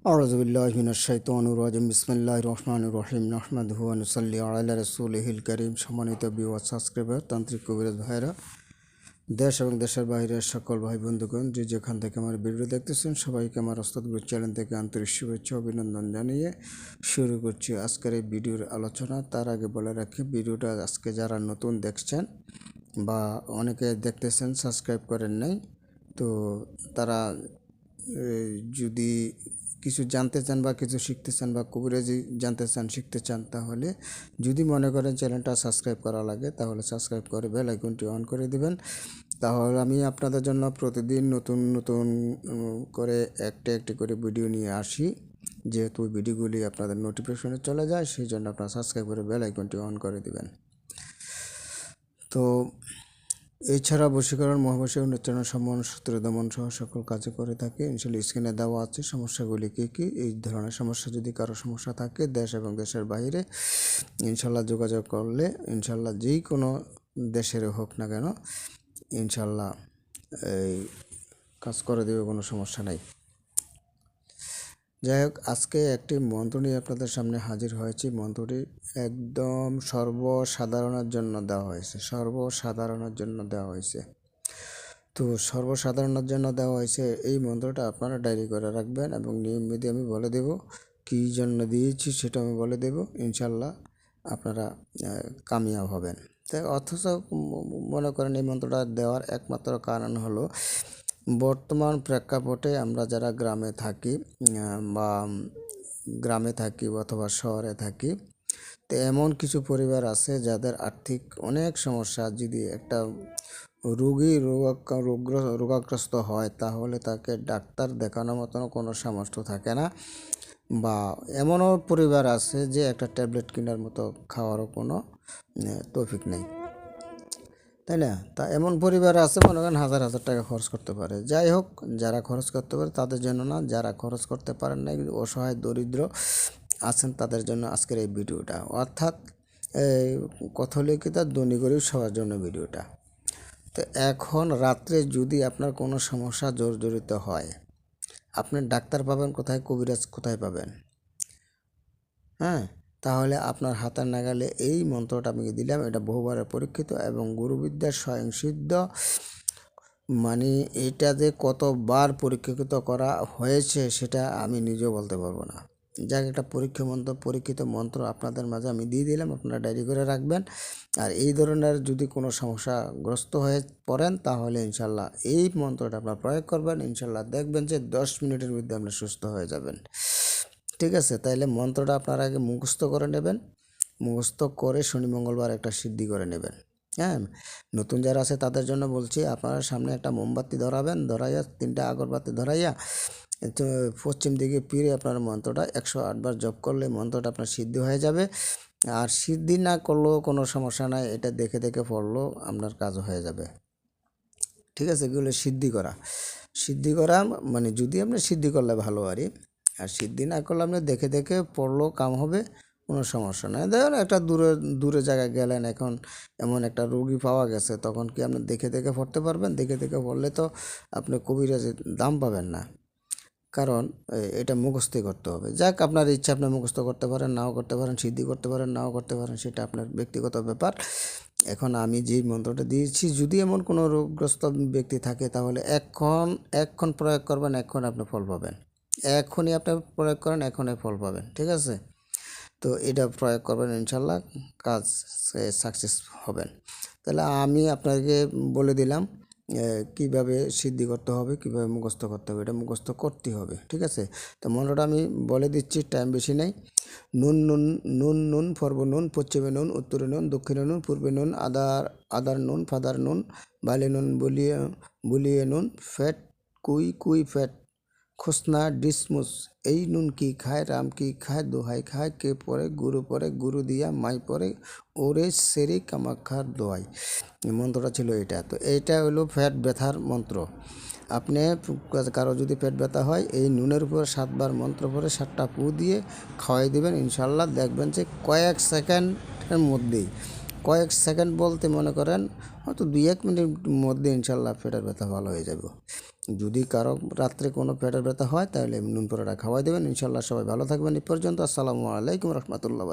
আউযুবিল্লাহি মিনাশ শাইতানির রাজিম বিসমিল্লাহির রহমানির রহিম নাহমাদুহু ওয়া নুসাল্লি আলা রাসূলিহিল কারীম। সম্মানিত ভিউয়ার সাবস্ক্রাইবার তান্ত্রিক কবিরাজ ভাইরা, দেশ এবং দেশের বাইরের সকল ভাই বন্ধুগণ যে যেখান থেকে আমার ভিডিও দেখতেছেন সবাইকে আমার ওস্তাদ গুরু চ্যানেল থেকে আন্তরিক শুভেচ্ছা অভিনন্দন জানিয়ে শুরু করছি আজকের এই ভিডিওর আলোচনা। তার আগে বলে রাখি, ভিডিওটা আজকে যারা নতুন দেখছেন বা অনেকে দেখতেছেন সাবস্ক্রাইব করেন নাই, তো তারা যদি কিছু জানতে চান বা কিছু শিখতে চান বা কবিরাজি জানতে চান শিখতে চান, তাহলে যদি মনে করেন চ্যানেলটা সাবস্ক্রাইব করা লাগে তাহলে সাবস্ক্রাইব করে বেল আইকনটি অন করে দিবেন। তাহলে আমি আপনাদের জন্য প্রতিদিন নতুন নতুন করে একটি করে ভিডিও নিয়ে আসি। যেহেতু ভিডিওগুলি আপনাদের নোটিফিকেশনে চলে যায়, সেই জন্য আপনারা সাবস্ক্রাইব করে বেল আইকনটি অন করে দিবেন। তো এছাড়া বশীকরণ, মহাবশীকরণ, উচ্চারণ, সম্মান, সূত্র দমন সহ সকল কাজে করে থাকে। ইনশাল্লাহ স্ক্রিনে দেওয়া আছে সমস্যাগুলি কী কী। এই ধরনের সমস্যা যদি কারো সমস্যা থাকে দেশ এবং দেশের বাইরে, ইনশাল্লাহ যোগাযোগ করলে ইনশাল্লাহ যেই কোনো দেশের হোক না কেন ইনশাল্লাহ এই কাজ করে দেবে, কোনো সমস্যা নাই। যাই হোক, আজকে একটি মন্ত্র নিয়ে আপনাদের সামনে হাজির হয়েছি। মন্ত্রটি একদম সর্বসাধারণের জন্য দেওয়া হয়েছে, সর্বসাধারণের জন্য দেওয়া হয়েছে। তো সর্বসাধারণের জন্য দেওয়া হয়েছে এই মন্ত্রটা আপনারা ডায়েরি করে রাখবেন এবং নিয়মিত আমি বলে দেব কী জন্য দিয়েছি সেটা আমি বলে দেব। ইনশাল্লাহ আপনারা কামিয়াব হবেন। তাই অথচ মনে করেন এই মন্ত্রটা দেওয়ার একমাত্র কারণ হলো বর্তমান প্রেক্ষাপটে আমরা যারা গ্রামে থাকি অথবা শহরে থাকি, তো এমন কিছু পরিবার আছে যাদের আর্থিক অনেক সমস্যা। যদি একটা রোগী রোগাগ্রস্ত হয় তাহলে তাকে ডাক্তার দেখানোর মতন কোনো সামর্থ্য থাকে না, বা এমনও পরিবার আছে যে একটা ট্যাবলেট কেনার মতো খাওয়ারও কোনো তৌফিক নেই, তাই না? তা এমন পরিবার আছে মনে করেন হাজার হাজার টাকা খরচ করতে পারে। যাই হোক, যারা খরচ করতে পারে তাদের জন্য না, যারা খরচ করতে পারেন না, অসহায় দরিদ্র আছেন তাদের জন্য আজকের এই ভিডিওটা। অর্থাৎ কথলিখিতা ধনী গরিব সবার জন্য ভিডিওটা। তো এখন রাত্রে যদি আপনার কোনো সমস্যা জর্জরিত হয়, আপনি ডাক্তার পাবেন কোথায়, কবিরাজ কোথায় পাবেন? হ্যাঁ, তাহলে আপনার হাতের নাগালে এই মন্ত্রটা আমি দিলাম। এটা বহুবারের পরীক্ষিত এবং গুরুবিদ্যার স্বয়ংসিদ্ধ। মানে এটা যে কতবার পরীক্ষিত করা হয়েছে সেটা আমি নিজেও বলতে পারবো না। যাক, একটা পরীক্ষিত মন্ত্র আপনাদের মাঝে আমি দিয়ে দিলাম, আপনারা ডায়েরি করে রাখবেন। আর এই ধরনের যদি কোনো সমস্যাগ্রস্ত হয়ে পড়েন তাহলে ইনশাল্লাহ এই মন্ত্রটা আপনারা প্রয়োগ করবেন। ইনশাল্লাহ দেখবেন যে 10 মিনিটের মধ্যে আপনি সুস্থ হয়ে যাবেন। ঠিক আছে, তাইলে মন্ত্রটা আপনারা আগে মুখস্থ করে নেবেন। মুখস্থ করে শনি মঙ্গলবার একটা সিদ্ধি করে নেবেন। হ্যাঁ, নতুন যারা আছে তাদের জন্য বলছি, আপনারা সামনে একটা মোমবাতি ধরাবেন, ধরাইয়া 3টা আগরবাতি ধরাইয়া পশ্চিম দিকে ফিরে আপনার মন্ত্রটা 108 বার জপ করলে মন্ত্রটা আপনার সিদ্ধি হয়ে যাবে। আর সিদ্ধি না করলেও কোনো সমস্যা নাই, এটা দেখে দেখে পড়লেও আপনার কাজ হয়ে যাবে। ঠিক আছে, এগুলো সিদ্ধি করা মানে যদি আপনি সিদ্ধি করলে ভালো আর সিদ্ধি না করলে আপনি দেখে দেখে পড়লেও কাম হবে, কোনো সমস্যা নাই। দেখুন, একটা দূরে জায়গায় গেলেন, এখন এমন একটা রোগী পাওয়া গেছে, তখন কি আপনি দেখে দেখে পড়তে পারবেন? দেখে দেখে পড়লে তো আপনি কবিরাজের দাম পাবেন না, কারণ এটা মুখস্থই করতে হবে। যাক, আপনার ইচ্ছা, আপনি মুখস্থ করতে পারেন, নাও করতে পারেন, সিদ্ধি করতে পারেন, নাও করতে পারেন, সেটা আপনার ব্যক্তিগত ব্যাপার। এখন আমি যেই মন্ত্রটা দিয়েছি, যদি এমন কোনো রোগগ্রস্ত ব্যক্তি থাকে তাহলে এক্ষণ প্রয়োগ করবেন, এক্ষণ আপনি ফল পাবেন। এখনই আপনি প্রয়োগ করেন, এখনই ফল পাবেন। ঠিক আছে, তো এটা প্রয়োগ করবেন, ইনশাল্লাহ কাজ সাকসেস হবেন। তাহলে আমি আপনাকে বলে দিলাম কিভাবে সিদ্ধি করতে হবে, কিভাবে মুখস্থ করতে হবে। এটা মুখস্থ করতেই হবে। ঠিক আছে, তো মন্ত্রটা আমি বলে দিচ্ছি, টাইম বেশি নেই। নুন নুন নুন নুন পর্ব নুন, পশ্চিমে নুন, উত্তরে নুন, দক্ষিণে নুন, পূর্বে নুন, আদার নুন, ফাদার নুন, বালে নুন, বুলিয়ে নুন, ফ্যাট কুই ফ্যাট, খোসনা ডিসমুস। এই নুন কি খায়, রাম কি খায়, দোহাই খায়, কে পরে গুরু দিয়া মাই পরে, ওরে সেরে কামাক্ষার দোহাই। মন্ত্রটা ছিল এটা। তো এইটা হলো পেট ব্যথার মন্ত্র। আপনি কারো যদি পেট ব্যথা হয়, এই নুনের উপর 7 বার মন্ত্র পরে 7টা পু দিয়ে খাওয়াই দেবেন। ইনশাল্লাহ দেখবেন যে কয়েক সেকেন্ডের মধ্যেই, কয়েক সেকেন্ড বলতে মনে করেন হয়তো 2-1 মিনিটের মধ্যে ইনশাল্লাহ পেটের ব্যথা ভালো হয়ে যাবে। যদি কারো রাত্রে কোনো পেটের ব্যথা হয় তাহলে নুন পরোটা খাওয়াই দেবেন। ইনশাল্লাহ সবাই ভালো থাকবেন। এই পর্যন্ত আসসালামু আলাইকুম রহমতুল্লাহ।